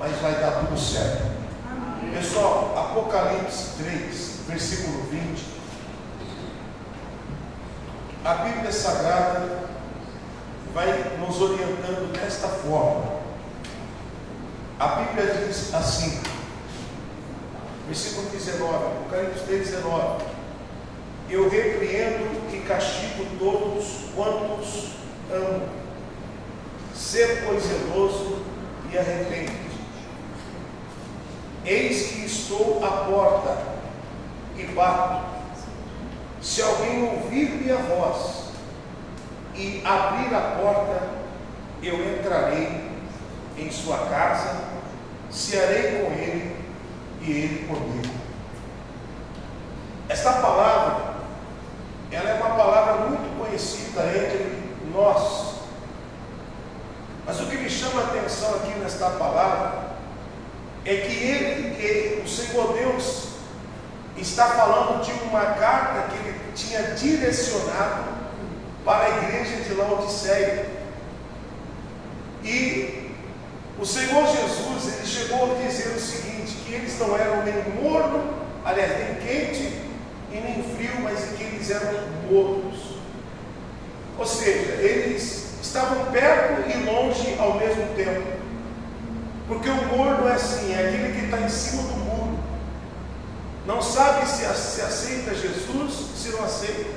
mas vai dar tudo certo. Pessoal, Apocalipse 3, versículo 20. A Bíblia Sagrada vai nos orientando desta forma. A Bíblia diz assim, versículo 19, Apocalipse 3, 19: eu repreendo e castigo todos quantos amo. Sê, pois, zeloso e arrepende-te. Eis que estou à porta e bato. Se alguém ouvir minha voz e abrir a porta, eu entrarei em sua casa, cearei com ele e ele comigo. Esta palavra, ela é uma palavra muito conhecida entre nós. Mas o que me chama a atenção aqui nesta palavra é que o Senhor Deus, está falando de uma carta que ele tinha direcionado para a igreja de Laodiceia. E o Senhor Jesus, ele chegou a dizer o seguinte, que eles não eram nem morno, aliás, nem quente e nem frio, mas que eles eram mornos. Ou seja, eles estavam perto e longe ao mesmo tempo. Porque o morno é assim, é aquele que está em cima do muro. Não sabe se aceita Jesus, se não aceita.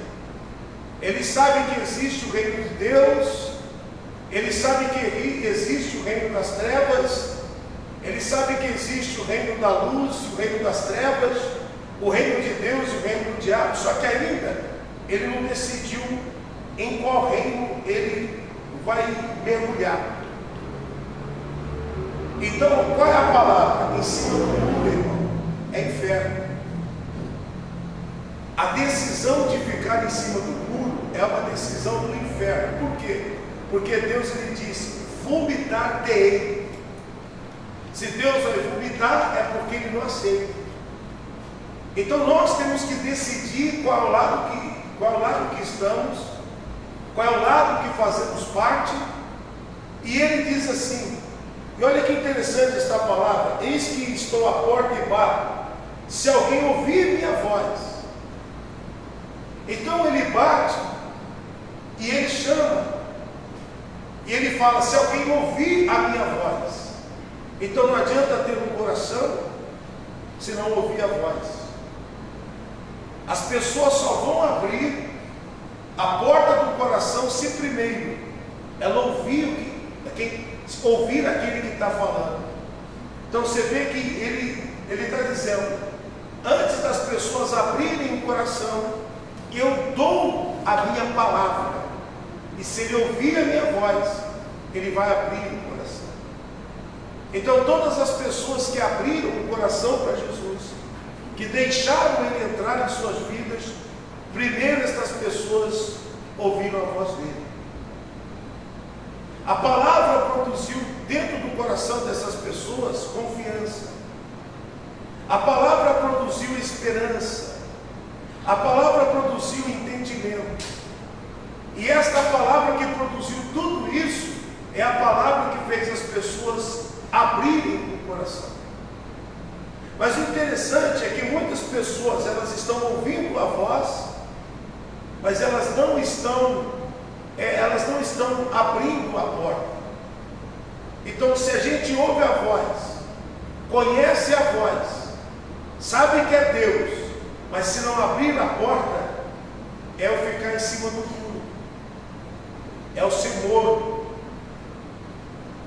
Eles sabem que existe o reino de Deus, eles sabem que existe o reino das trevas, eles sabem que existe o reino da luz, o reino das trevas, o reino de Deus e o reino do diabo. Só que ainda ele não decidiu em qual reino ele vai mergulhar. Então, qual é a palavra? Em cima do muro, irmão, é inferno. A decisão de ficar em cima do muro é uma decisão do inferno. Por quê? Porque Deus, ele disse, vomitar-te-ei. Se Deus vai vomitar, é porque ele não aceita. Então nós temos que decidir qual é o lado que estamos, qual é o lado que fazemos parte. E ele diz assim, e olha que interessante esta palavra: eis que estou à porta e bato, se alguém ouvir minha voz. Então ele bate e ele chama, e ele fala, se alguém ouvir a minha voz. Então não adianta ter um coração se não ouvir a voz. As pessoas só vão abrir a porta do coração se primeiro ela ouvir aquele que está falando. Então você vê que ele está dizendo, antes das pessoas abrirem o coração, eu dou a minha palavra, e se ele ouvir a minha voz, ele vai abrir o coração. Então todas as pessoas que abriram o coração para Jesus, que deixaram ele entrar em suas vidas, primeiro estas pessoas ouviram a voz dele. A palavra produziu dentro do coração dessas pessoas confiança. A palavra produziu esperança. A palavra produziu entendimento. E esta palavra que produziu tudo isso é a palavra que fez as pessoas abrirem o coração. Mas o interessante é que muitas pessoas, elas estão ouvindo a voz, mas elas não estão abrindo a porta. Então, se a gente ouve a voz, conhece a voz, sabe que é Deus, mas se não abrir a porta, é o ficar em cima do muro, é o ser morto.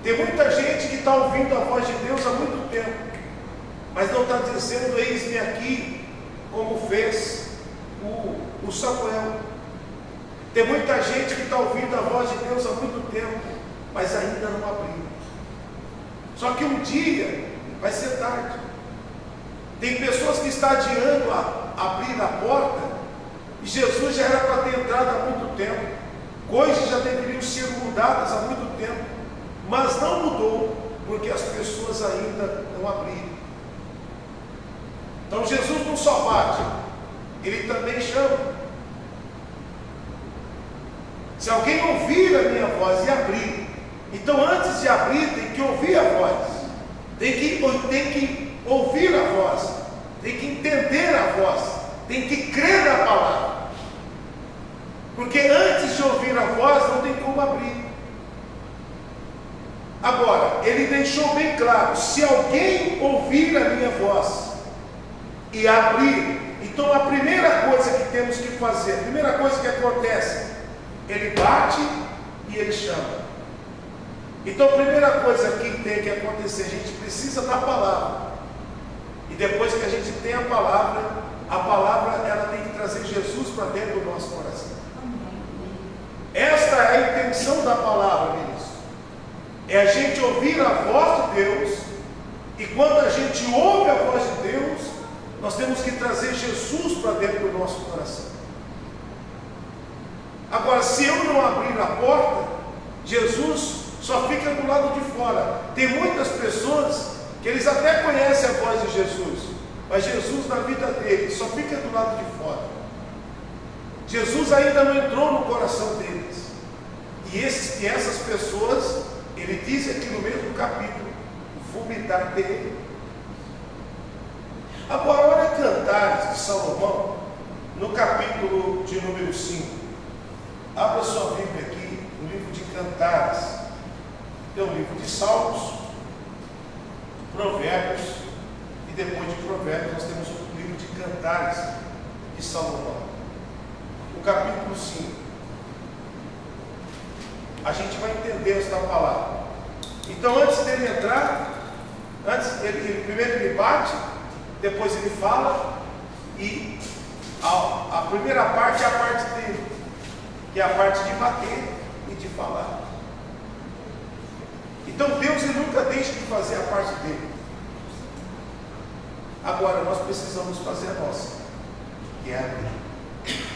Tem muita gente que está ouvindo a voz de Deus há muito tempo, mas não está dizendo, eis-me aqui, como fez o Samuel. Tem muita gente que está ouvindo a voz de Deus há muito tempo, mas ainda não abriu. Só que um dia vai ser tarde. Tem pessoas que estão adiando a abrir a porta, e Jesus já era para ter entrado há muito tempo. Coisas já deveriam ser mudadas há muito tempo, mas não mudou, porque as pessoas ainda não abriram. Então Jesus não só bate, ele também chama. Se alguém ouvir a minha voz e abrir, então antes de abrir tem que ouvir a voz. tem que ouvir a voz, tem que entender a voz, tem que crer na palavra. Porque antes de ouvir a voz, não tem como abrir. Agora, ele deixou bem claro: se alguém ouvir a minha voz e abrir, então a primeira coisa que temos que fazer, a primeira coisa que acontece, ele bate e ele chama. Então a primeira coisa que tem que acontecer, a gente precisa da palavra. E depois que a gente tem a palavra ela tem que trazer Jesus para dentro do nosso coração. Esta é a intenção da palavra, ministro. É a gente ouvir a voz de Deus, e quando a gente ouve a voz de Deus, nós temos que trazer Jesus para dentro do nosso coração. Agora, se eu não abrir a porta, Jesus só fica do lado de fora. Tem muitas pessoas que eles até conhecem a voz de Jesus, mas Jesus na vida deles só fica do lado de fora. Jesus ainda não entrou no coração deles. E essas pessoas, ele diz aqui no mesmo capítulo, vomitar dele. Agora, olha Cantares de Salomão, no capítulo de número 5. Abra sua Bíblia aqui, no livro de Cantares. Tem o livro de Salmos, Provérbios, e depois de Provérbios nós temos o livro de Cantares de Salomão. No capítulo 5, a gente vai entender esta palavra. Então, antes dele entrar, primeiro ele bate, depois ele fala, e a primeira parte é a parte dele, que é a parte de bater e de falar. Então Deus, ele nunca deixa de fazer a parte dele. Agora nós precisamos fazer a nossa, que é abrir.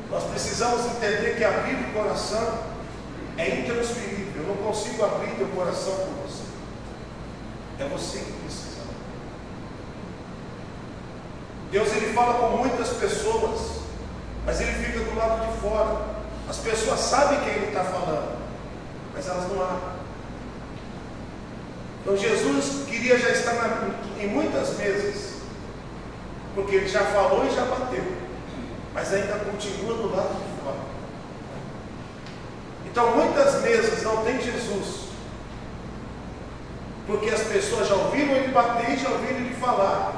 Nós precisamos entender que abrir o coração é intransferível. Eu não consigo abrir teu coração por você. É você que precisa. Deus, ele fala com muitas pessoas, mas ele fica do lado de fora. As pessoas sabem quem ele está falando, mas elas não abrem. Então Jesus queria já estar em muitas mesas, porque ele já falou e já bateu, mas ainda continua do lado de fora. Então muitas mesas não tem Jesus, porque as pessoas já ouviram ele bater e já ouviram ele falar,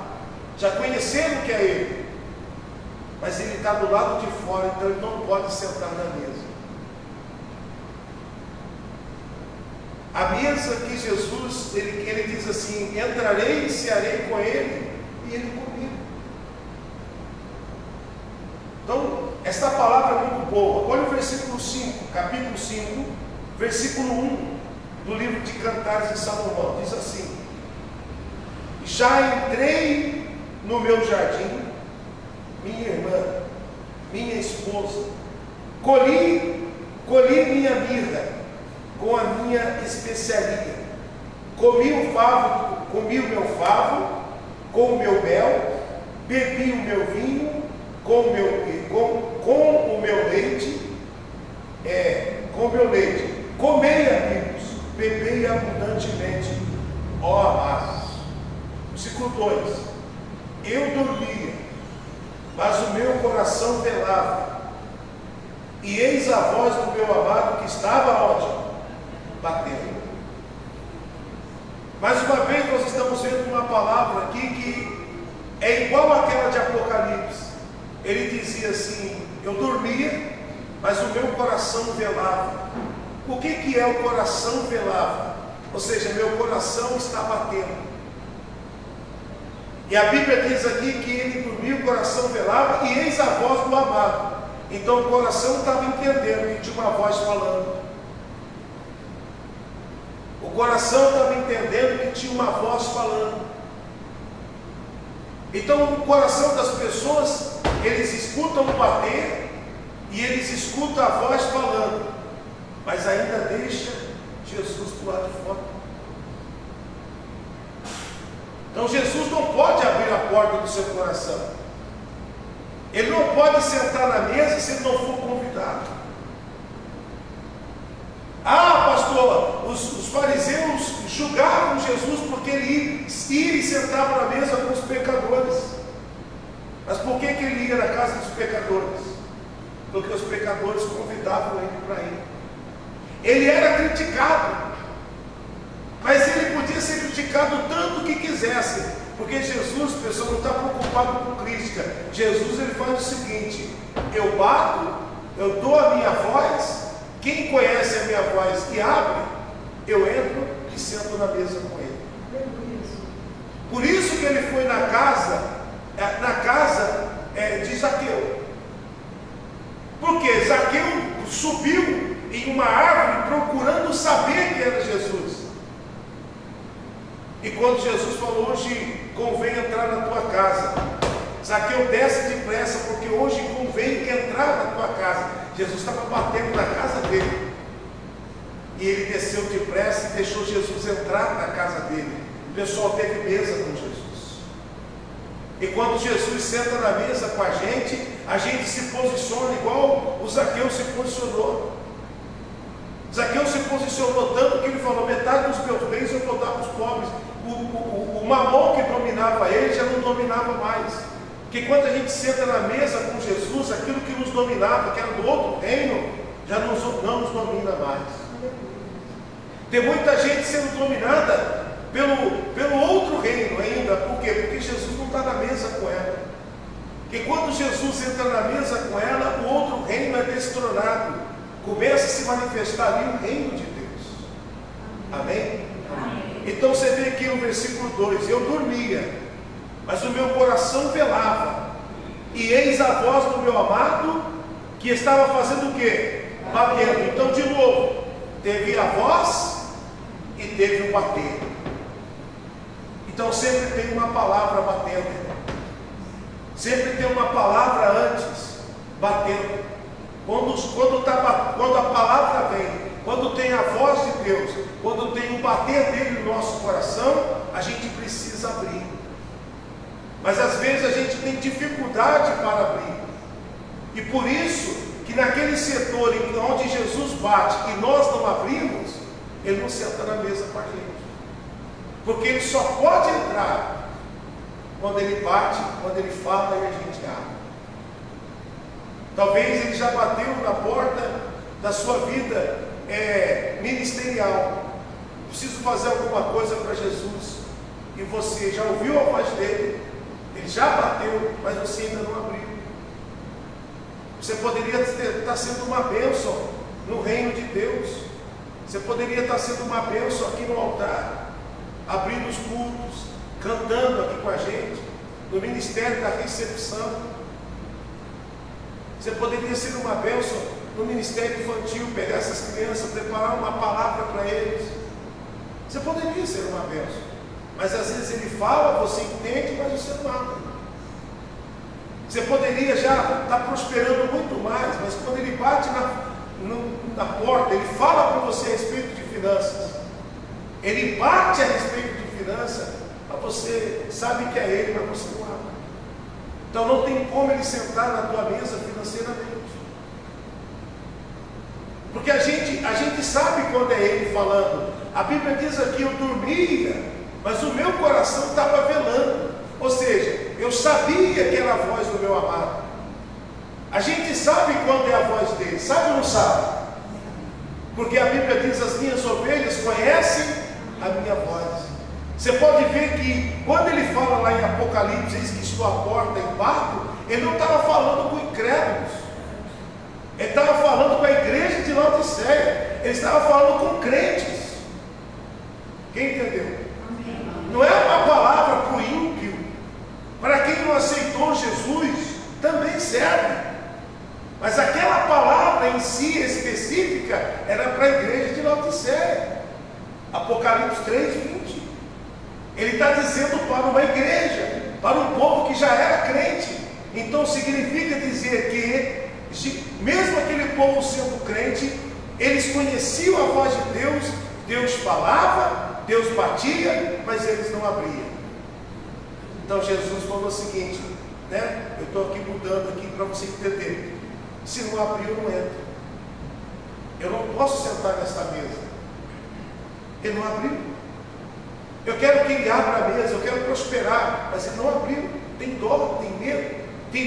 já conheceram que é ele, mas ele está do lado de fora, então ele não pode sentar na mesa. A mesa que Jesus, ele diz assim: entrarei e cearei com ele, e ele comigo. Então, esta palavra é muito boa. Olha o versículo 5, capítulo 5, versículo 1, do livro de Cantares de Salomão. Diz assim: já entrei no meu jardim, minha irmã, minha esposa, colhi minha mirra com a minha especiaria, comi o meu favo com o meu mel, bebi o meu vinho com o meu leite, comei, amigos, bebei abundantemente, ó amados. Versículo 2: eu dormia, mas o meu coração velava, e eis a voz do meu amado que estava onde? Batendo. Mais uma vez nós estamos vendo uma palavra aqui que é igual àquela de Apocalipse. Ele dizia assim: eu dormia, mas o meu coração velava. O que é o coração velava? Ou seja, meu coração está batendo. E a Bíblia diz aqui que ele dormia, o coração velava, e eis a voz do amado. Então o coração estava entendendo que tinha uma voz falando. O coração estava entendendo que tinha uma voz falando. Então o coração das pessoas, eles escutam o bater e eles escutam a voz falando, mas ainda deixa Jesus do lado de fora. Então Jesus não pode abrir a porta do seu coração. Ele não pode sentar na mesa se ele não for convidado. Ah, pastor, os fariseus julgavam Jesus porque ele ia e sentava na mesa com os pecadores. Mas por que ele ia na casa dos pecadores? Porque os pecadores convidavam ele para ir. Ele era criticado, mas ele podia ser criticado tanto que quisesse, porque Jesus, pessoal, não está preocupado com crítica. Jesus, ele faz o seguinte: eu bato, eu dou a minha voz, quem conhece a minha voz e abre, eu entro e sento na mesa com ele. Por isso que ele foi na casa de Zaqueu. Porque Zaqueu subiu em uma árvore procurando saber quem era Jesus. E quando Jesus falou: hoje convém entrar na tua casa, Zaqueu, desce depressa, porque hoje convém entrar na tua casa. Jesus estava batendo na casa dele. E ele desceu depressa e deixou Jesus entrar na casa dele. O pessoal teve mesa com Jesus. E quando Jesus senta na mesa com a gente se posiciona igual o Zaqueu se posicionou. Zaqueu se posicionou tanto que ele falou: metade dos meus bens eu vou dar para os pobres. O mamão que dominava ele já não dominava mais. Porque quando a gente senta na mesa com Jesus, aquilo que nos dominava, que era do outro reino, já não nos domina mais. Tem muita gente sendo dominada pelo outro reino ainda. Por quê? Porque Jesus não está na mesa com ela. Porque quando Jesus entra na mesa com ela, o outro reino é destronado. Começa a se manifestar ali o reino de Deus. Amém? Amém. Então você vê aqui no versículo 2: eu dormia, mas o meu coração velava, e eis a voz do meu amado, que estava fazendo o quê? Batendo. Então, de novo, teve a voz e teve o bater. Então sempre tem uma palavra batendo. Sempre tem uma palavra antes batendo. Quando a palavra vem, quando tem a voz de Deus, quando tem o bater dele no nosso coração, a gente precisa abrir. Mas às vezes a gente tem dificuldade para abrir. E por isso que naquele setor onde Jesus bate e nós não abrimos, ele não senta na mesa com a gente. Porque ele só pode entrar quando ele bate, quando ele fala e a gente abre. Talvez ele já bateu na porta da sua vida ministerial. Preciso fazer alguma coisa para Jesus. E você já ouviu a voz dele, ele já bateu, mas você ainda não abriu. Você poderia estar sendo uma bênção no reino de Deus. Você poderia estar sendo uma bênção aqui no altar, abrindo os cultos, cantando aqui com a gente, no ministério da recepção. Você poderia ser uma bênção no ministério infantil, pegar essas crianças, preparar uma palavra para eles. Você poderia ser uma bênção, mas às vezes ele fala, você entende, mas você não abre. Você poderia já estar prosperando muito mais, mas quando ele bate na porta, ele fala para você a respeito de finanças, ele bate a respeito de finanças, mas você sabe que é ele, mas você não abre. Então não tem como ele sentar na tua mesa financeiramente. Porque a gente sabe quando é ele falando. A Bíblia diz aqui: eu dormia, mas o meu coração estava velando. Ou seja, eu sabia que era a voz do meu amado. A gente sabe quando é a voz dele, sabe ou não sabe? Porque a Bíblia diz: as minhas ovelhas conhecem a minha voz. Você pode ver que quando ele fala lá em Apocalipse, eis que estou à porta e bato, ele não estava falando com incrédulos, ele estava falando com a igreja de Laodiceia, ele estava falando com crentes. Quem entendeu? Não é uma palavra para o ímpio, para quem não aceitou Jesus, também serve, mas aquela palavra em si específica era para a igreja de Laodiceia. Apocalipse 3:20. Ele está dizendo para uma igreja, para um povo que já era crente. Então significa dizer que, mesmo aquele povo sendo crente, eles conheciam a voz de Deus, Deus falava, Deus batia, mas eles não abriam. Então Jesus falou o seguinte, né? Eu estou aqui mudando aqui para você entender. Se não abrir, eu não entro. Eu não posso sentar nesta mesa. Ele não abriu. Eu quero que ele abra a mesa, eu quero prosperar. Mas ele não abriu. Tem dó, tem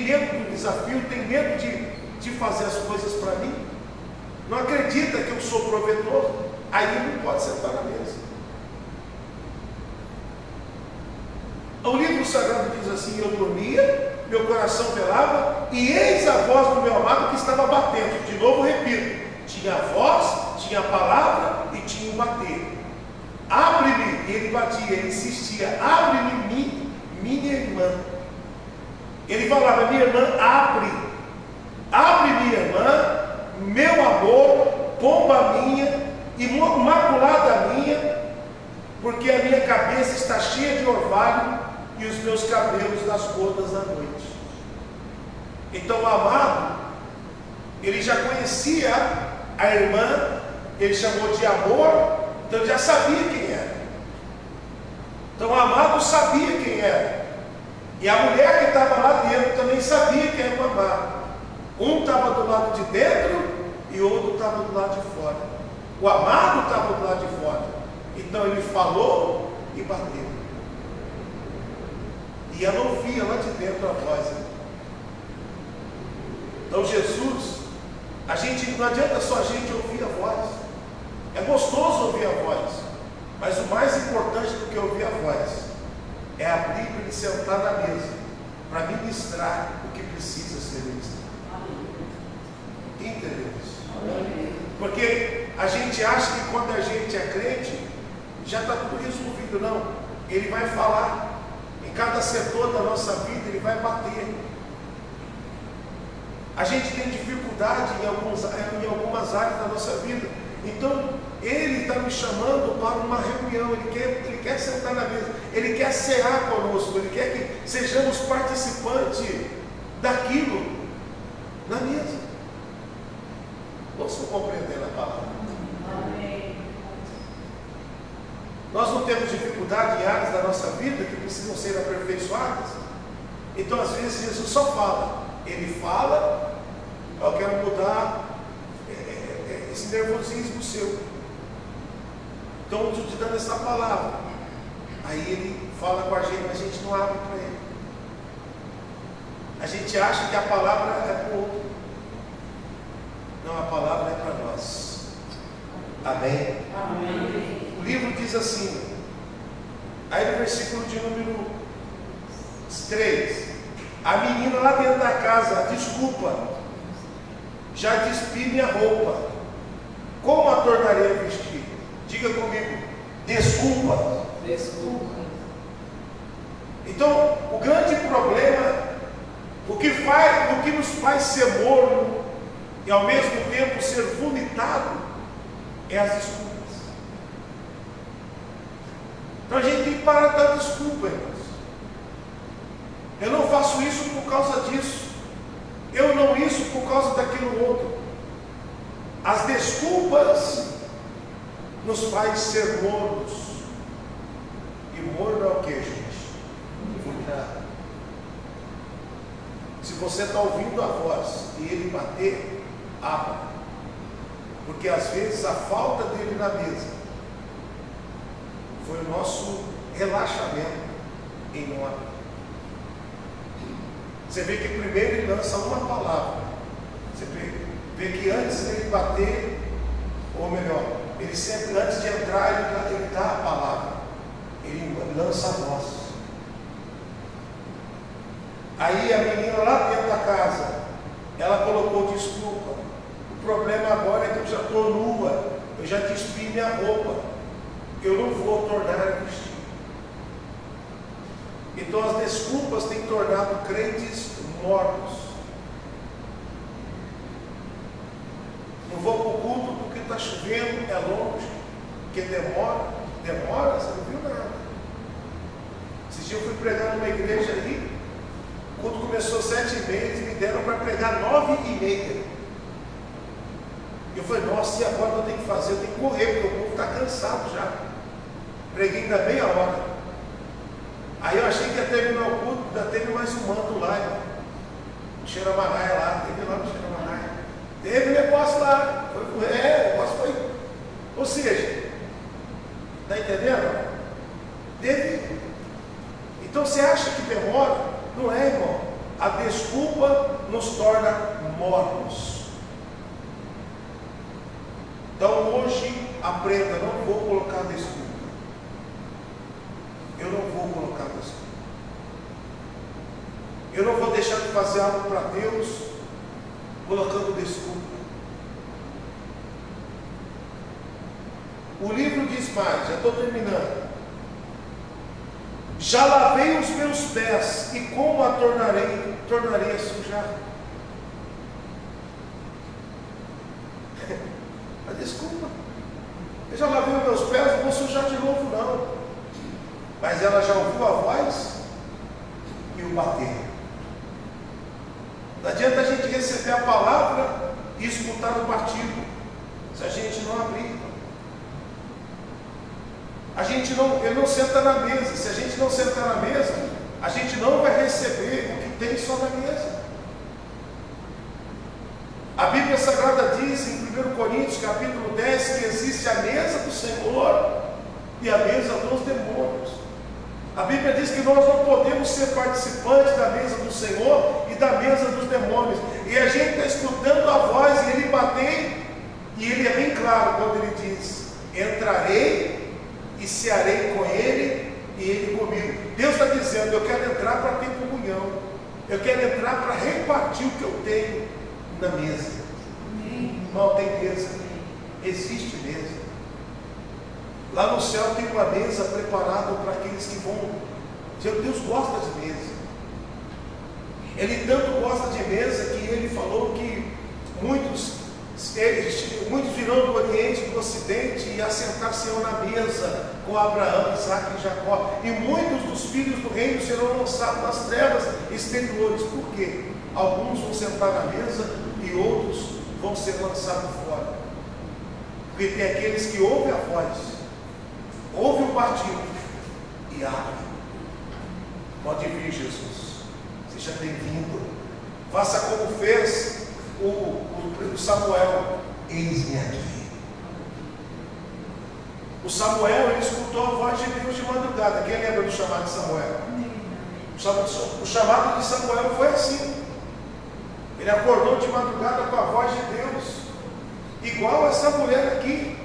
medo do desafio, tem medo de fazer as coisas para mim. Não acredita que eu sou provedor. Aí ele não pode sentar na mesa. O livro sagrado diz assim: eu dormia, meu coração velava, e eis a voz do meu amado que estava batendo. De novo repito, tinha a voz, tinha a palavra e tinha o bater. Abre-me, e ele batia, ele insistia: abre-me, minha irmã. Ele falava: minha irmã, abre, minha irmã, meu amor, pomba minha, imaculada minha, porque a minha cabeça está cheia de orvalho e os meus cabelos das gotas da noite. Então o amado, ele já conhecia a irmã, ele chamou de amor, então ele já sabia quem era. Então o amado sabia quem era. E a mulher que estava lá dentro também sabia quem era o amado. Um estava do lado de dentro e o outro estava do lado de fora. O amado estava do lado de fora. Então ele falou e bateu. E ela ouvia lá de dentro a voz. Então Jesus, não adianta só a gente ouvir a voz. É gostoso ouvir a voz. Mas o mais importante do que ouvir a voz é abrir para ele sentar na mesa, para ministrar o que precisa ser ministrado. Entendeu isso? Porque a gente acha que quando a gente é crente, já está tudo resolvido. Não, ele vai falar. Em cada setor da nossa vida, ele vai bater. A gente tem dificuldade em algumas áreas da nossa vida. Então, ele está me chamando para uma reunião. Ele quer sentar na mesa. Ele quer cear conosco. Ele quer que sejamos participantes daquilo na mesa. Posso compreender a palavra? Amém. Nós não temos dificuldade em áreas da nossa vida que precisam ser aperfeiçoadas. Então, às vezes, Jesus só fala. Ele fala: eu quero mudar esse nervosismo seu. Então, eu estou te dando essa palavra. Aí ele fala com a gente, mas a gente não abre para ele. A gente acha que a palavra é para o outro. Não, a palavra é para nós. Amém? Amém. O livro diz assim, aí no versículo de número 3, a menina lá dentro da casa: desculpa, já despi minha roupa, como a tornarei a vestir? Diga comigo: desculpa. Desculpa. Então, o grande problema, o que nos faz ser morno e ao mesmo tempo ser vomitado, é as desculpas. Então a gente tem que parar de dar desculpa, irmãos. Eu não faço isso por causa disso. Eu não isso por causa daquilo outro. As desculpas nos faz ser mornos. E morno é o que, gente? Vomitado. Se você está ouvindo a voz e ele bater, abra. Porque às vezes a falta dele na mesa foi o nosso relaxamento em não abrir. Você vê que primeiro ele lança uma palavra. Você vê que antes dele bater, ou melhor, ele sempre, antes de entrar, ele dá a palavra. Ele lança a voz. Aí a menina lá dentro da casa, ela colocou desculpa. O problema agora é que eu já estou nua, eu já despi minha roupa, eu não vou tornar a vestir. Então as desculpas têm tornado crentes mortos. Não vou para o culto porque está chovendo, é longe, porque demora, você não viu nada. Esse dia eu fui pregar numa igreja ali, o culto começou às 7h30, eles me deram para pregar 9h30. Eu falei: nossa, e agora eu tenho que fazer? Eu tenho que correr, porque o povo está cansado já. Preguei ainda meia hora. Aí eu achei que ia terminar o culto, ainda teve mais um manto lá, irmão. O Xeramanaia lá, teve lá no Xeramanaia. Teve um negócio lá. O negócio foi. Ou seja, está entendendo? Deveria. Então você acha que demora? Não é, irmão. A desculpa nos torna mornos. Então hoje aprenda, não vou colocar desculpa. Eu não vou colocar desculpa. Eu não vou deixar de fazer algo para Deus colocando desculpa. O livro diz mais, já estou terminando. Já lavei os meus pés, e como a tornarei a sujar? Mas desculpa, eu já lavei os meus pés, não vou sujar de novo não. Mas ela já ouviu a voz e o bater. Não adianta a gente receber a palavra e escutar o batido, se a gente não abrir. Ele não senta na mesa. Se a gente não sentar na mesa, a gente não vai receber o que tem só na mesa. A Bíblia Sagrada diz em 1 Coríntios capítulo 10 que existe a mesa do Senhor e a mesa dos demônios. A Bíblia diz que nós não podemos ser participantes da mesa do Senhor e da mesa dos demônios. E a gente está escutando a voz e ele bater, e ele é bem claro quando ele diz: entrarei e cearei com ele e ele comigo. Deus está dizendo: eu quero entrar para ter comunhão, eu quero entrar para repartir o que eu tenho na mesa. Não tem mesa, existe mesa. Lá no céu tem uma mesa preparada para aqueles que vão. Deus gosta de mesa. Ele tanto gosta de mesa que ele falou que muitos virão do Oriente e do Ocidente e assentar-se-ão na mesa com Abraão, Isaac e Jacó. E muitos dos filhos do reino serão lançados nas trevas exteriores. Por quê? Alguns vão sentar na mesa e outros vão ser lançados fora. Porque tem aqueles que ouvem a voz, ouvem o batido e abrem. Pode vir, Jesus. Seja bem-vindo. Faça como fez o Samuel. Eis-me aqui. O Samuel, ele escutou a voz de Deus de madrugada. Quem lembra do chamado de Samuel? O chamado de Samuel foi assim. Ele acordou de madrugada com a voz de Deus, igual essa mulher aqui.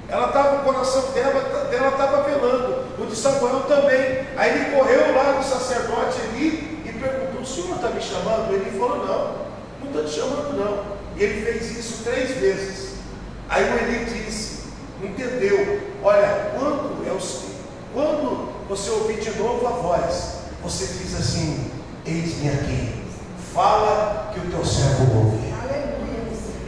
Ela estava, o coração dela estava velando. O de Samuel também. Aí ele correu lá no sacerdote ali e perguntou: o senhor está me chamando? Ele falou: não estou te chamando não. E ele fez isso 3 vezes. Aí o Eli disse, entendeu? Olha, quando você ouvir de novo a voz, você diz assim: eis-me aqui, fala que o teu servo ouve.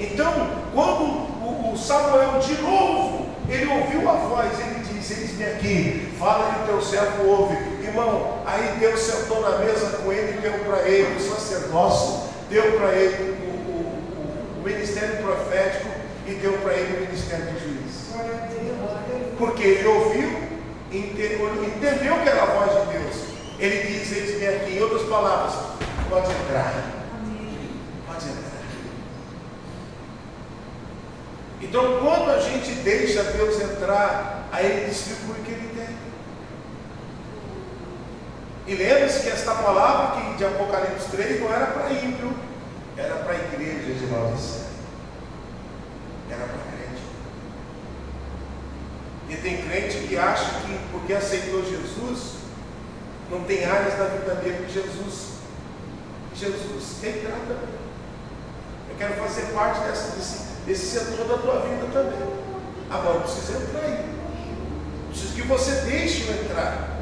Então, quando o Samuel de novo, ele ouviu a voz, ele diz: eis-me aqui, fala que o teu servo ouve. Irmão, aí Deus sentou na mesa com ele e deu para ele o sacerdócio, deu para ele o ministério profético e deu para ele o ministério de juiz. Porque ele ouviu, entendeu que era a voz de Deus. Ele diz: eis-me aqui. Em outras palavras, pode entrar. Pode entrar. Então, quando a gente deixa Deus entrar, aí ele distribui o que ele tem. E lembre-se que esta palavra que de Apocalipse 3 não era para ímpio, era para a igreja de Laodiceia. Era para crente. E tem crente que acha que porque aceitou Jesus, não tem áreas da vida dele que Jesus entrar também. Eu quero fazer parte desse setor da tua vida também. Agora precisa entrar aí. Preciso que você deixe eu entrar.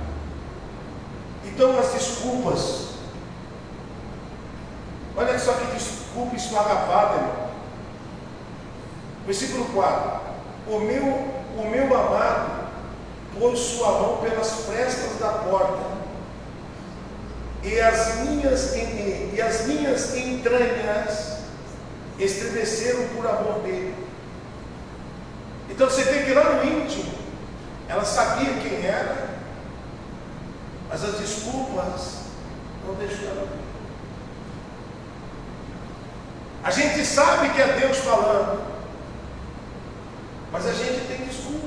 Então as desculpas. Olha só que desculpa esfarrapada, irmão. Versículo 4. O meu amado pôs sua mão pelas frestas da porta, e as minhas entranhas estremeceram por amor dele. Então você vê que lá no íntimo ela sabia quem era, mas as desculpas não deixaram. A gente sabe que é Deus falando, mas a gente tem desculpas.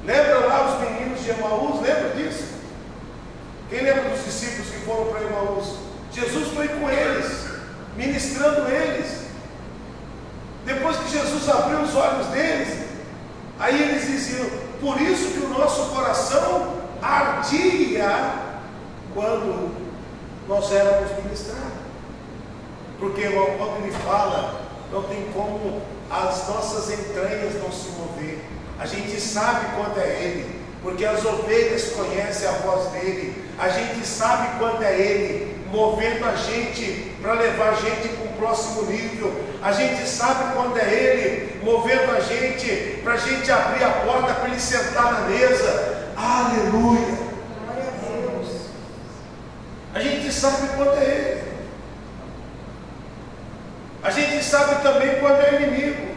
Lembra lá os meninos de de Emaús, lembra disso? Quem lembra dos discípulos que foram para Emaús? Jesus foi com eles, ministrando eles. Depois que Jesus abriu os olhos deles, aí eles diziam: por isso que o nosso coração ardia quando nós éramos ministrados. Porque, irmão, quando ele fala, não tem como as nossas entranhas não se mover. A gente sabe quando é Ele, porque as ovelhas conhecem a voz dele. A gente sabe quando é Ele movendo a gente para levar a gente para um próximo nível. A gente sabe quando é Ele movendo a gente para a gente abrir a porta para Ele sentar na mesa. Aleluia! Glória a Deus. A gente sabe quando é Ele. A gente sabe também quando é inimigo.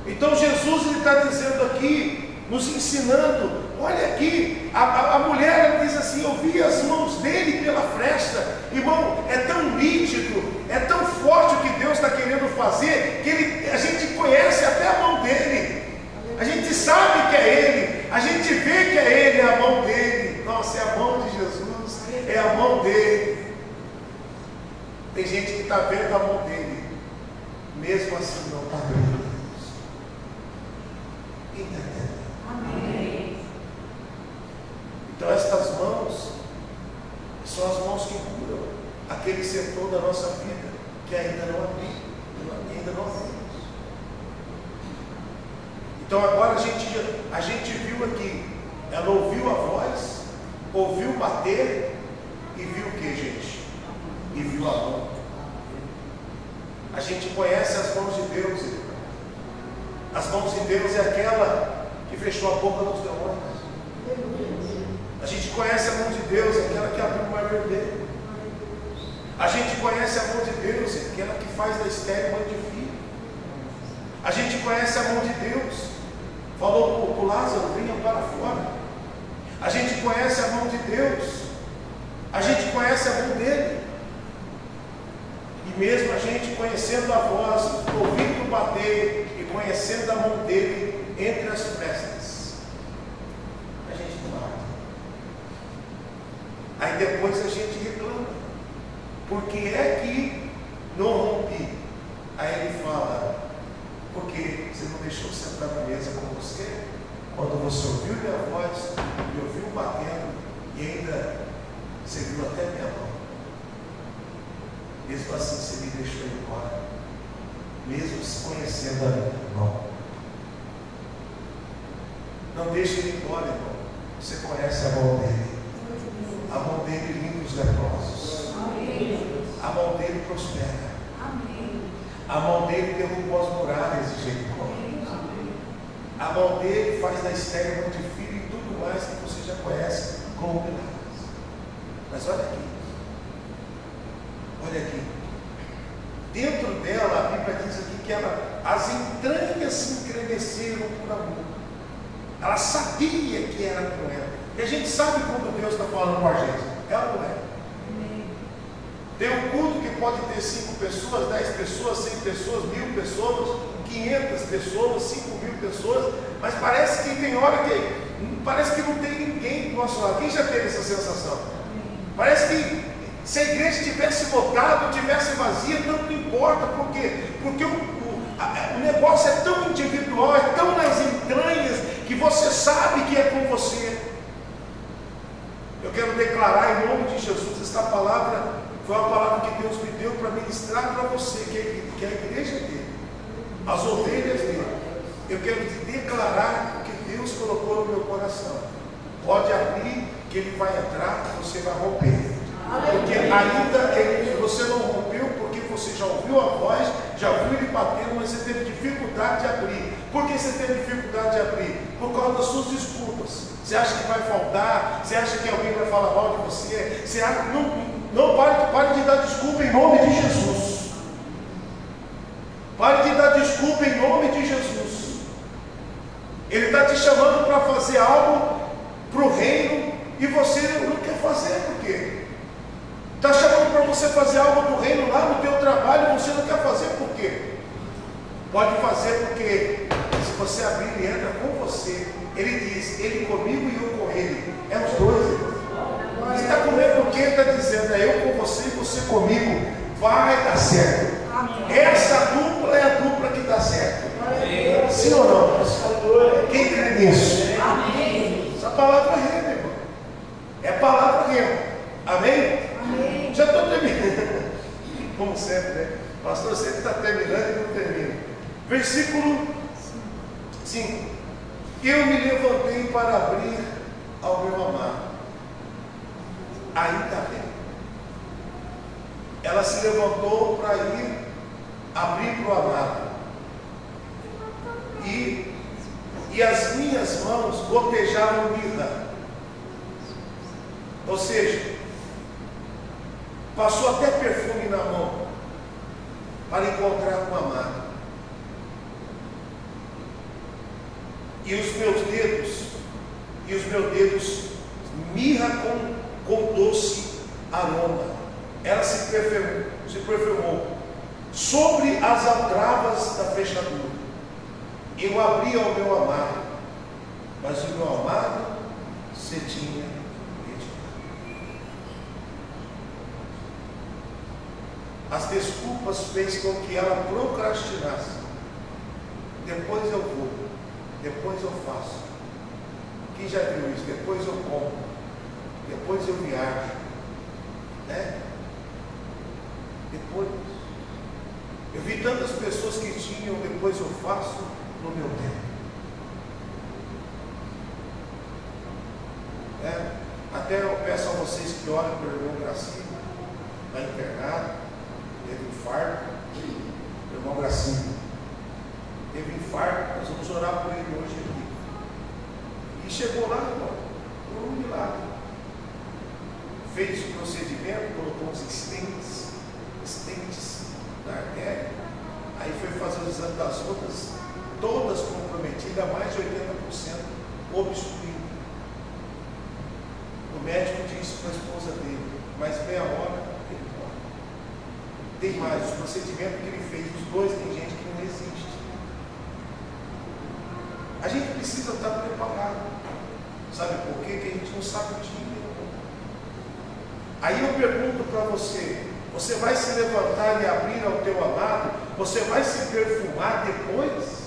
Então Jesus está dizendo aqui, nos ensinando, olha aqui, a mulher diz assim: eu vi as mãos dele pela fresta. Irmão, é tão nítido, é tão forte o que Deus está querendo fazer, que a gente conhece até a mão dele, a gente sabe que é ele, a gente vê que é ele, é a mão dele. Nossa, é a mão de Jesus, é a mão dele. Tem gente que está vendo a mão dele, mesmo assim não está vendo. Amém. Então estas mãos são as mãos que curam aquele setor da nossa vida que ainda não abriu, ainda não abrimos. Então agora a gente viu aqui, ela ouviu a voz, ouviu bater e viu o que, gente? E viu a mão. A gente conhece as mãos de Deus, irmão. As mãos de Deus é aquela que fechou a boca dos demônios. A gente conhece a mão de Deus, é aquela que abriu o mar vermelho. A gente conhece a mão de Deus, é aquela que faz da estéril mãe de filho. A gente conhece a mão de Deus, falou para o Lázaro: venha para fora. A gente conhece a mão de Deus, a gente conhece a mão dele. E mesmo a gente conhecendo a voz, ouvindo bater e conhecendo a mão dele entre as frestas, a gente não abre. Aí depois a gente reclama: por que é que não rompi? Aí ele fala: porque você não deixou sentar na mesa com você, quando você ouviu minha voz, e ouviu batendo, e ainda você viu até minha mão. Mesmo assim você me deixou ir embora, mesmo se conhecendo a minha mão. Não deixe ele ir embora, irmão. Você conhece a mão dele. A mão dele limpa os leprosos. A mão dele prospera. A mão dele derruba as muralhas de Jericó. A mão dele faz da estéril mãe de filho e tudo mais que você já conhece como milagres. Mas olha aqui. Olha aqui. Dentro dela, a Bíblia diz aqui que as entranhas se encremeceram por amor. Ela sabia que era com ela. E a gente sabe quando Deus está falando com a gente. Ela não é. Tem um culto que pode ter 5 pessoas, 10 pessoas, 100 pessoas, 1000 pessoas, 500 pessoas, 5.000 pessoas, mas parece que tem hora que parece que não tem ninguém do nosso lado. Quem já teve essa sensação? Parece que se a igreja estivesse lotada, estivesse vazia, não importa. Por quê? Porque o negócio é tão individual, é tão nas entranhas, que você sabe que é com você. Eu quero declarar em nome de Jesus, esta palavra foi uma palavra que Deus me deu para ministrar para você, que é a igreja dele, as ovelhas dele. Eu quero te declarar o que Deus colocou no meu coração. Pode abrir, que ele vai entrar, você vai romper. Porque ainda você não rompeu, porque você já ouviu a voz, já ouviu ele batendo, mas você teve dificuldade de abrir. Por que você teve dificuldade de abrir? Por causa das suas desculpas. Você acha que vai faltar? Você acha que alguém vai falar mal de você? Você acha, não pare de dar desculpa em nome de Jesus. Pare de dar desculpa em nome de Jesus. Ele está te chamando para fazer algo para o reino e você não quer fazer. Por quê? Está chamando para você fazer algo do reino lá no teu trabalho e você não quer fazer. Por quê? Pode fazer porque se você abrir, ele entra com você Ele diz, ele comigo e eu com ele. É os dois, irmão. Você está comigo porque ele está dizendo, é eu com você e você comigo. Vai dar certo. Essa dupla é a dupla que dá certo. Sim ou não? Quem crê nisso? Essa palavra é rema, irmão. É a palavra rema. Amém? Já estou terminando. Como sempre, né? O pastor sempre está terminando e não termina. Versículo 5. Eu me levantei para abrir ao meu amado. Ainda bem. Ela se levantou para ir abrir para o amado. E as minhas mãos gotejaram mirra. Ou seja, passou até perfume na mão para encontrar com o amado. E os meus dedos, mirra com doce aroma. Ela se perfumou sobre as aldrabas da fechadura. Eu abri ao meu amado, mas o meu amado se tinha retirado. As desculpas fez com que ela procrastinasse. Depois eu vou, depois eu faço. Quem já viu isso? Depois eu compro, depois eu viajo, né? Depois. Eu vi tantas pessoas que tinham, depois eu faço no meu tempo. Até eu peço a vocês que orem pelo irmão Gracinho, está internado, teve infarto. Irmão Gracinho teve infarto, nós vamos orar por ele hoje aqui. E chegou lá, irmão, por um milagre. Fez o procedimento, colocou uns stents na artéria. Aí foi fazer o exame das outras, todas comprometidas, mais de 80% obstruídas. O médico disse para a esposa dele, mas meia hora ele morre. Tem mais, os procedimentos que ele fez, os dois, tem gente que não resiste. A gente precisa estar preparado. Sabe por quê? Que a gente não sabe o dia. Aí eu pergunto para você, você vai se levantar e abrir ao teu amado? Você vai se perfumar depois?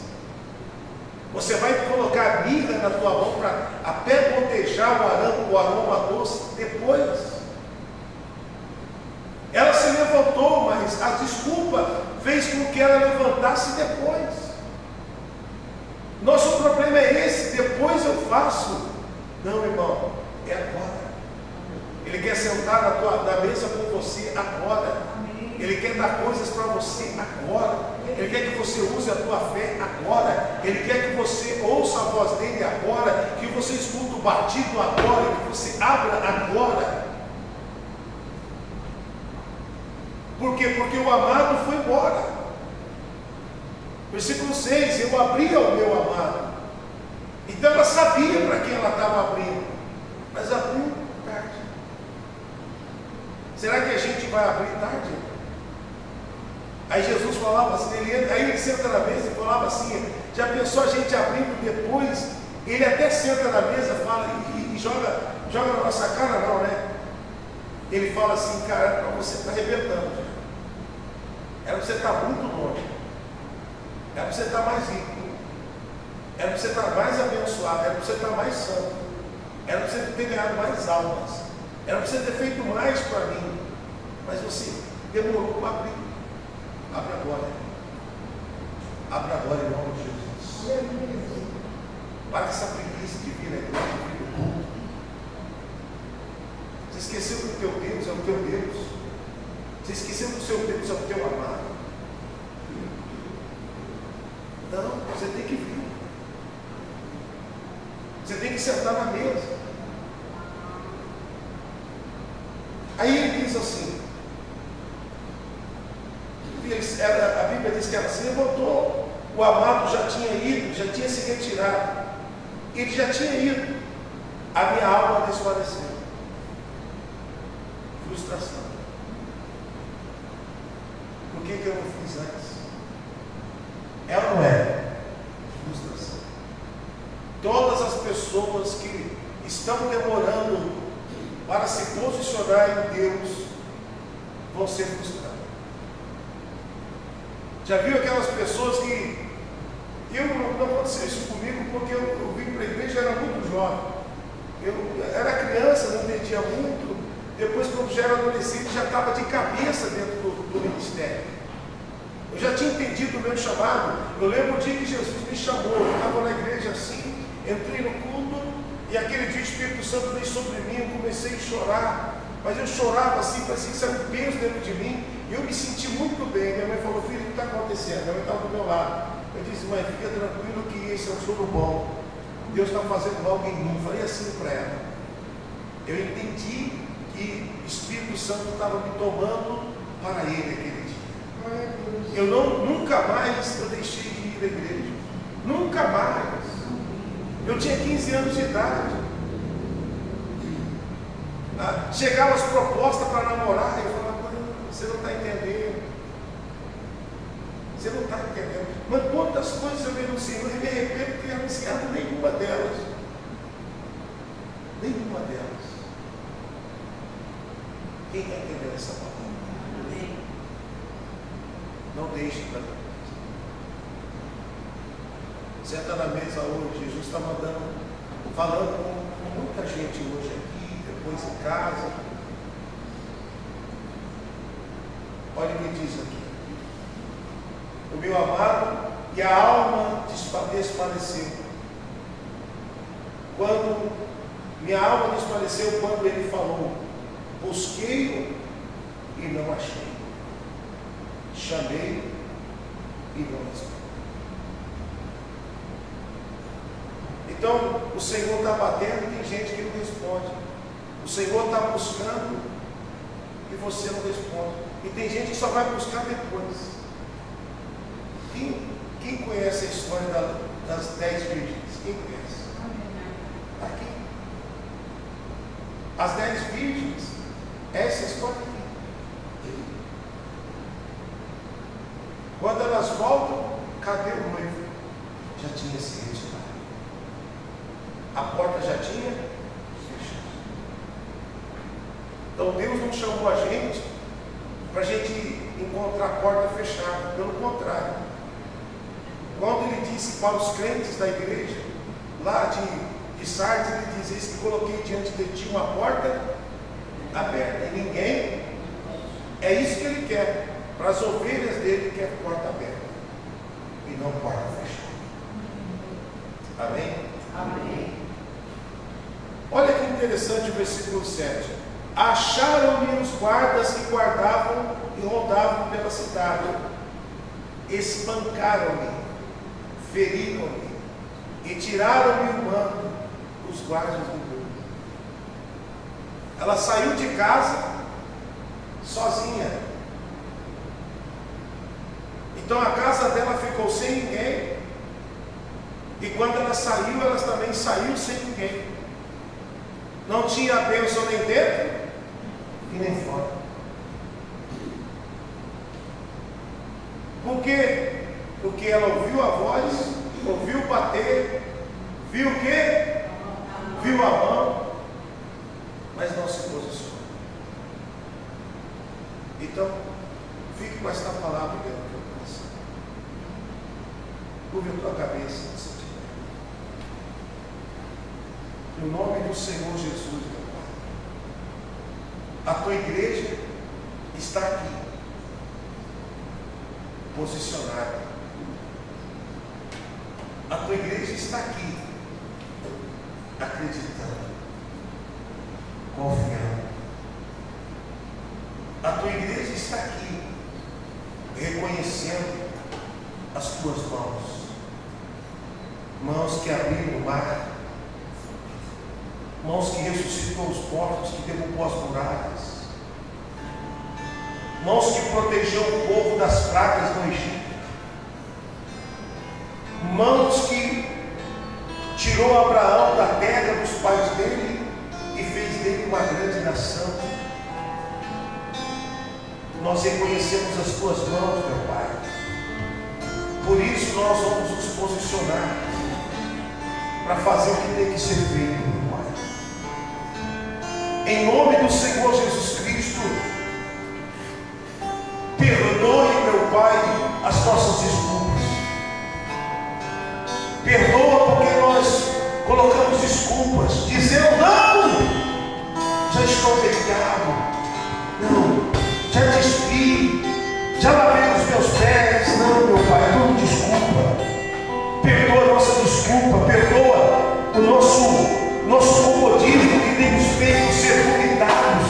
Você vai colocar mirra na tua mão para até gotejar o aroma doce depois? Ela se levantou, mas a desculpa fez com que ela levantasse depois. Nosso problema é esse, depois eu faço. Não, irmão, é agora. Ele quer sentar na mesa com você agora. Ele quer dar coisas para você agora. Ele quer que você use a tua fé agora. Ele quer que você ouça a voz dele agora, que você escuta o batido agora, que você abra agora. Por quê? Porque o amado foi embora. Versículo 6, eu abri ao meu amado. Então ela sabia para quem ela estava abrindo, mas abriu tarde. Será que a gente vai abrir tarde? Aí Jesus falava assim, aí ele senta na mesa e falava assim, já pensou a gente abrindo depois? Ele até senta na mesa, fala e joga na nossa cara, não, né? Ele fala assim, cara, para você estar arrebentando. Era para você estar muito longe. Era para você estar mais rico. Era para você estar mais abençoado. Era para você estar mais santo. Era para você ter ganhado mais almas. Era para você ter feito mais para mim. Mas você demorou para abrir. Abre agora. Abre agora em nome de Jesus. Para essa preguiça de vir na igreja, de vir no culto. Você esqueceu que o teu Deus é o teu Deus. Você esqueceu que o seu Deus é o teu amado. Não, você tem que vir. Você tem que sentar na mesa. Aí ele diz assim, a Bíblia diz que ela se levantou, o amado já tinha ido, já tinha se retirado, ele já tinha ido, a minha alma desfaleceu. Frustração. Por que eu não fiz antes? É ou não é? Frustração. Todas as pessoas que estão demorando para se posicionar em Deus vão ser frustradas. Já viu aquelas pessoas que... não aconteceu isso comigo, porque eu vim para a igreja, era muito jovem. Eu era criança, não entendia muito. Depois, quando já era adolescente, já estava de cabeça dentro do ministério. Eu já tinha entendido o meu chamado. Eu lembro o dia que Jesus me chamou. Eu estava na igreja assim, entrei no culto, e aquele dia o Espírito Santo veio sobre mim. Eu comecei a chorar, mas eu chorava assim, parecia que saiu um peso dentro de mim, e eu me senti muito bem. Minha mãe falou: filho, o que está acontecendo? Minha mãe estava do meu lado. Eu disse: mãe, fica tranquilo que esse é um choro bom. Deus está fazendo algo em mim. Falei assim para ela. Eu entendi que o Espírito Santo estava me tomando para Ele aquele dia. Eu nunca mais eu deixei de ir à igreja. Nunca mais. Eu tinha 15 anos de idade. Chegavam as propostas para namorar, e eu falava: você não está entendendo. Você não está entendendo. Mas quantas coisas eu vejo no Senhor e me arrependo de ter anunciado nenhuma delas. Nenhuma delas. Quem está entendendo essa palavra? Amém. Não deixe para depois. Senta na mesa hoje, Jesus está falando com muita gente hoje aqui, depois em casa. Olha o que diz aqui: o meu amado, e a alma desfaleceu. Minha alma desfaleceu quando ele falou: busquei e não achei, chamei e não respondi. Então, o Senhor está batendo e tem gente que não responde. O Senhor está buscando e você não responde. E tem gente que só vai buscar depois. Quem conhece a história das 10 virgens? Quem conhece? Aqui. As 10 virgens, essa história aqui. Quando elas voltam, cadê o noivo? Já tinha se retirado. A porta já tinha fechado. Então Deus não chamou a gente para a gente encontrar a porta fechada. Pelo contrário. Quando ele disse para os crentes da igreja, lá de Sardes, ele diz: eis que coloquei diante de ti uma porta aberta. E ninguém, é isso que ele quer. Para as ovelhas dele, ele quer porta aberta e não porta fechada. Amém? Amém. Olha que interessante o versículo 7. Acharam-me os guardas que guardavam e rodavam pela cidade. Espancaram-me, feriram-me e tiraram-me o manto, os guardas do mundo. Ela saiu de casa sozinha. Então a casa dela ficou sem ninguém. E quando ela saiu, elas também saíram sem ninguém. Não tinha bênção nem dentro e nem fora. Por quê? Porque ela ouviu a voz, ouviu bater, viu o quê? Viu a mão, mas não se posicionou. Então, fique com esta palavra dentro do teu coração. Curva a tua cabeça, se tiver. No nome do Senhor Jesus, meu Pai, a tua igreja está aqui, posicionada. A tua igreja está aqui, acreditando, confiando. A tua igreja está aqui, reconhecendo as tuas mãos, mãos que abriram o mar, mãos que ressuscitou os mortos, que derrubou as muralhas, mãos que protegeu o povo das pragas do Egito, mãos que tirou Abraão da terra dos pais dele e fez dele uma grande nação. Nós reconhecemos as tuas mãos, meu Pai. Por isso nós vamos nos posicionar para fazer o que tem que ser feito, meu Pai. Em nome do Senhor Jesus Cristo, perdoe, meu Pai, as nossas desculpas. Perdoa porque nós colocamos desculpas, dizendo: não, já estou deitado, não, já despi, já lavei os meus pés. Não, meu Pai, tudo desculpa. Perdoa a nossa desculpa, perdoa o nosso comodismo que tem nos feito ser vomitados.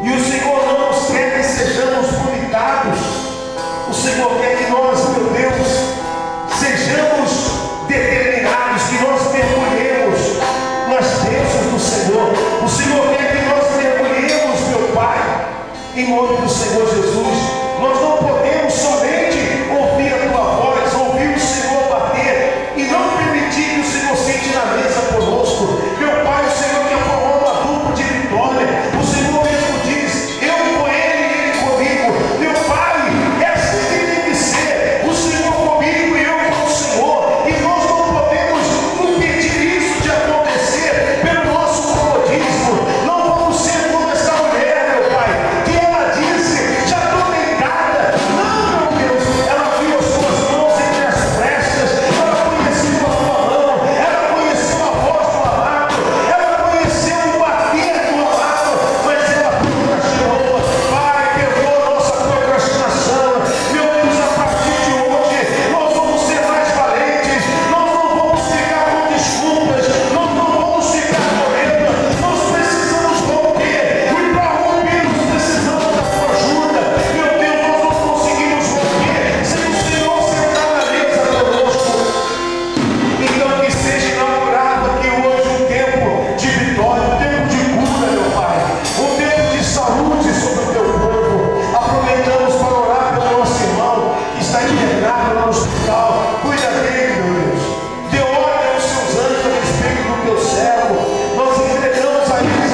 E o Senhor não nos quer que sejamos vomitados. O Senhor quer que nós, meu Deus, sejamos determinados, que nós mergulhemos nas bênçãos do Senhor. O Senhor quer que nós mergulhemos, meu Pai, em nome do Senhor Jesus. Nós não podemos somente ouvir a Tua voz, ouvir o Senhor bater e não permitir que o Senhor sente na mesa conosco. Meu Pai, o Senhor quer formar uma dupla de vitória. O Senhor mesmo diz: eu com Ele e Ele comigo. Meu Pai, é assim que tem que ser. O Senhor comigo e eu com o Senhor. E nós não podemos impedir isso de acontecer pelo nosso comodismo. Não vamos ser como essa mulher, meu Pai, que ela disse: já estou deitada. Não, meu Deus, ela viu as suas mãos entre as frestas, ela conheceu a tua mão, ela conheceu a voz do amado, ela conheceu o bater do amado, mas ela procrastinou. Pai, perdoa a nossa procrastinação. Meu Deus, a partir de hoje, nós vamos ser mais valentes, nós não vamos ficar com desculpas, nós não vamos ficar correndo, nós precisamos romper, e para rompermos precisamos da tua ajuda. Meu Deus, nós não conseguimos romper sem o Senhor sentar na mesa conosco. Então que seja inaugurado aqui hoje um tempo de vitória, um tempo de cura, meu Pai, um tempo de saúde sobre o teu povo. Aproveitamos para orar pelo nosso irmão que está internado lá no hospital. Cuida dele, meu Deus. Dê ordem aos seus anjos a respeito do teu servo. Nós entregamos a eles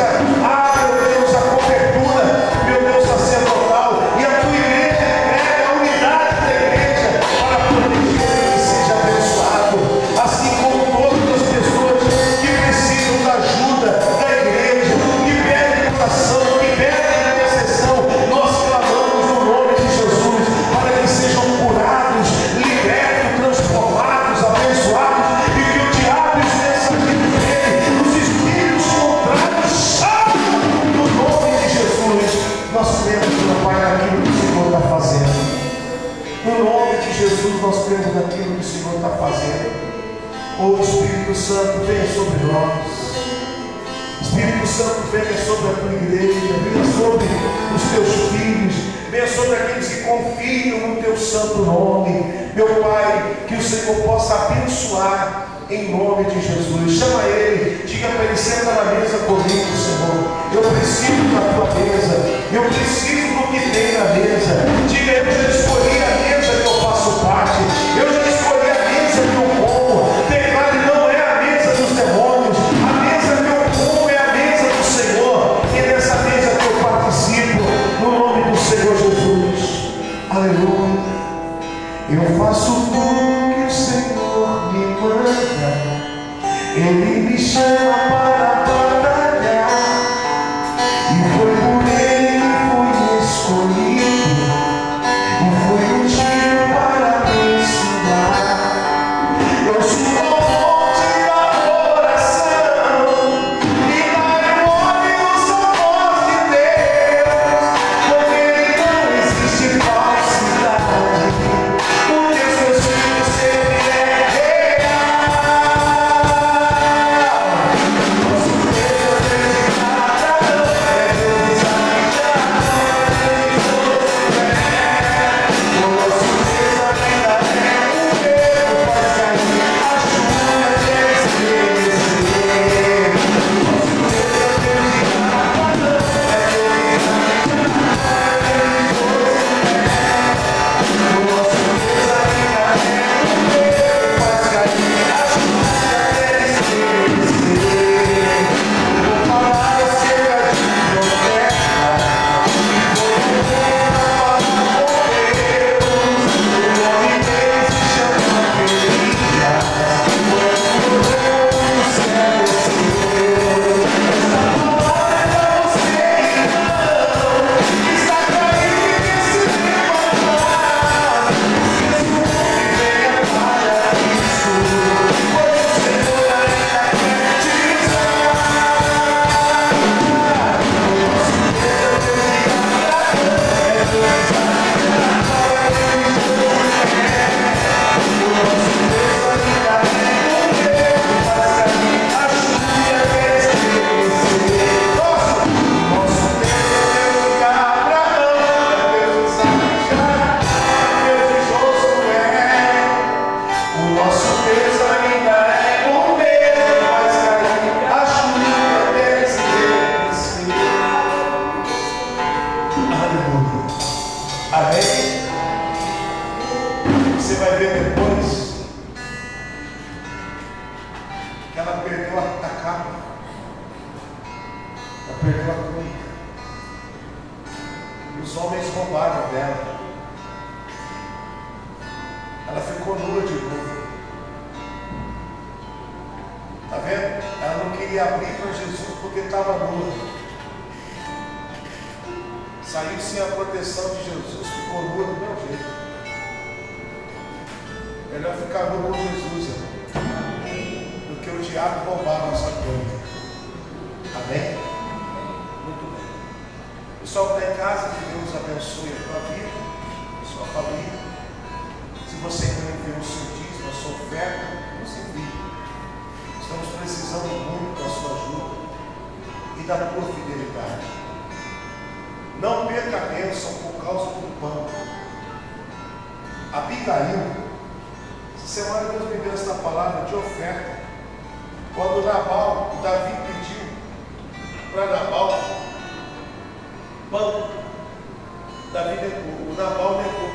meu Deus, a cobertura, meu Deus, sacerdotal. E a tua igreja entrega a unidade da igreja para proteger e que seja abençoado. Assim como todas as pessoas que precisam da ajuda da igreja, que pedem oração, que pedem intercessão, nós clamamos no nome de Jesus para que sejam curados, libertos, transformados, abençoados, e que o diabo e os mensageiros dele, os espíritos contrários, saiam no nome de Jesus. Nós cremos, meu Pai, naquilo que o Senhor está fazendo. No nome de Jesus, nós cremos naquilo que o Senhor está fazendo. O Espírito Santo, venha sobre nós. Espírito Santo, venha sobre a tua igreja, venha sobre os teus filhos, venha sobre aqueles que confiam no teu santo nome. Meu Pai, que o Senhor possa abençoar em nome de Jesus. Chama ele, diga para ele: senta na mesa comigo, Senhor. Eu preciso da tua mesa, eu preciso do que tem na mesa. Diga: eu já escolhi a mesa que eu faço parte, eu já escolhi a mesa que eu como. Declare: não é a mesa dos demônios, a mesa que eu como é a mesa do Senhor, e é dessa mesa que eu participo, no nome do Senhor Jesus. Aleluia. Eu faço tudo que o Senhor me manda, Ele me perdeu a túnica. Os homens roubaram dela. Ela ficou nua de novo. Está vendo? Ela não queria abrir para Jesus porque estava nua. Saiu sem a proteção de Jesus, ficou nua do meu jeito. Melhor ficar nua com Jesus, irmão, do que o diabo roubar a nossa túnica. Amém? Muito bem. Pessoal que está em casa, que Deus abençoe a tua vida, a sua família. Se você não enviou o seu dízimo, a sua oferta, nos envie. Estamos precisando muito da sua ajuda e da tua fidelidade. Não perca a bênção por causa do pão. Abigail, essa semana Deus me deu esta palavra de oferta. Quando Nabal, Davi pediu para Nabal pão, Davi negou, o Nabal negou.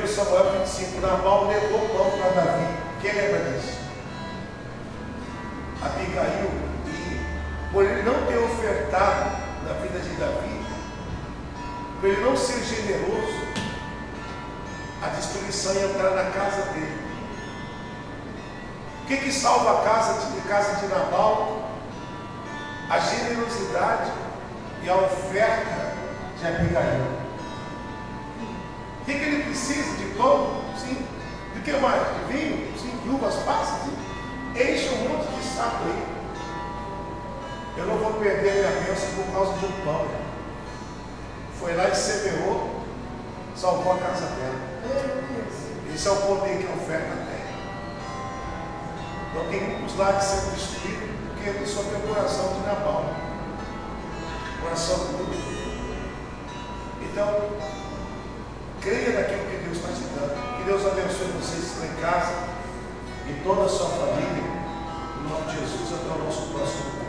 1 Samuel 25, Nabal negou pão para Davi. Quem lembra disso? Abigail, por ele não ter ofertado na vida de Davi, por ele não ser generoso, a destruição ia entrar na casa dele. O que salva a casa de Nabal? A generosidade e a oferta de Abigail. O que ele precisa? De pão? Sim. De que mais? De vinho? Sim. De uvas passas? Sim. Enche um monte de saco aí. Eu não vou perder minha bênção por causa de um pão. Foi lá e semeou, salvou a casa dela. Esse é o poder que a oferta tem. Então tem muitos lares sendo destruídos porque a pessoa tem o coração de Nabal. Coração duro. Então, creia naquilo que Deus está te dando. Que Deus abençoe vocês que estão em casa e toda a sua família. Em nome de Jesus, até o nosso próximo.